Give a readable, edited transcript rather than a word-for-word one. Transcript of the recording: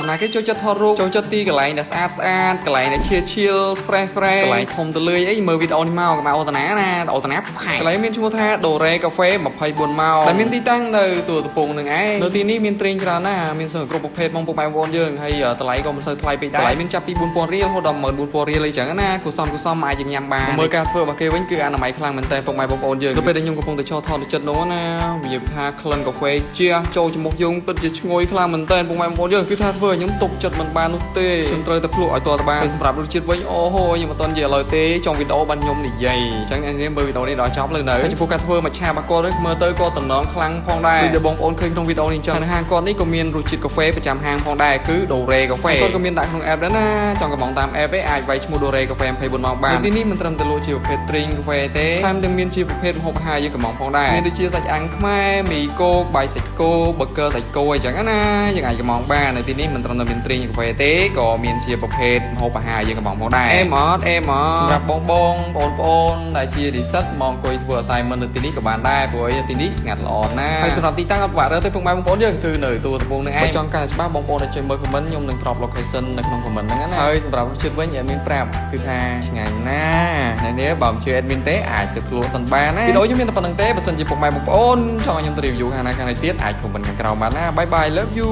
ណាគេចូលចិត្តថតរូបចូលចិត្តទីកន្លែងដែលស្អាតកន្លែងដែលឈៀល fresh កន្លែងធំទលាយអីមើលវីដេអូនេះមកកុំអូតណាណាអូតណាផាកន្លែងមានឈ្មោះថា Dore Cafe 24 ម៉ោងដែលមានទីតាំងនៅទួលកំពង់នឹងឯងនៅទីនេះមានត្រេងច្រើនណាស់មានសិស្សគ្រប់ប្រភេទបងប្អូនយើងហើយតម្លៃក៏មិនសូវថ្លៃពេកដែរតម្លៃមានចាប់ពី 4000 រៀលរហូតដល់ 14000 រៀលអីចឹងណាគូសំអាចយើងញ៉ាំបានមើលការធ្វើរបស់គេវិញគឺអនាម័យខ្លាំងមែនតើបងប្អូនយើងនៅពេលដែលខ្ញុំកំពុងតែចោលថតនៅចិត្តនោះណាវានិយាយថាក្លិនកាហ្វេជាចូលច្រមុះយើងពិតជាឈ្ងុយខ្លាំងមែនតើបងប្អូនយើងគឺថាធ្វើឲ្យខ្ញុំទុកចិត្តមិនបាននោះទេខ្ញុំត្រូវតែភ្លក់ឲ្យតទៅបានសម្រាប់រសជាតិវិញអូហូខ្ញុំមិនទាន់និយាយឥឡូវទេtrongវីដេអូបានខ្ញុំនិយាយអញ្ចឹងអ្នកនាងមើលវីដេអូនេះដល់ចប់លើនៅហើយចំពោះការធ្វើមច្ឆារបស់គាត់មើលទៅក៏តំណងខ្លាំងផងដែរដូចបងប្អូនឃើញក្នុងវីដេអូនេះអញ្ចឹងហាងគាត់នេះក៏មានរសជាតិកាហ្វេប្រចាំហាងផងដែរគឺ Dore Cafe គាត់ក៏មានដាក់ក្នុង app ដែរណាចង់កំងតាម app ឯងអាចវាយឈ្មោះ Dore Cafe 24 ម៉ោងបានទីនេះមិនត្រឹមតែលក់ជាប្រភេទ drink កាហ្វេទេថែមទាំងមានជាប្រភេទម្ហូបអាហារយើងកំងផងដែរមានដូចជាសាច់អាំងខ្មែរមីគោបាយសាច់គោ burger សាច់គោអញ្ចឹងណាយើងអាចកំងបាននៅទីនេះមិនត្រឹមតែមាន drink កាហ្វេទេក៏មានជាប្រភេទម្ហូបអាហារយើងកំងផងដែរអេមអត់សម្រាប់បងប្អូនដែលជានិស្សិតមកអង្គុយធ្វើ assignment នៅទីនេះក៏បានដែរព្រោះនៅទីនេះស្ងាត់ល្អណាស់ហើយសម្រាប់ទីតាំងអត់បាក់រើទេបងប្អូនយើងគឺនៅទួលកំពង់នឹងឯងបើចង់កាន់ច្បាស់បងប្អូនអាចជួយមើល comment ខ្ញុំនឹង drop location នៅក្នុង comment ហ្នឹងណាហើយសម្រាប់រសជាតិវិញadminប្រាប់គឺថាឆ្ងាញ់ណាស់អ្នកនេះបើមិនជឿ admin ទេអាចទៅភ្លក់សិនបានណាវីដេអូខ្ញុំមានតែប៉ុណ្្នឹងទេបើសិនជាបងប្អូនចង់ឲ្យខ្ញុំទៅ review ខាងណាខាងណីទៀតអាច comment ខាងក្រោមបានណា bye bye love you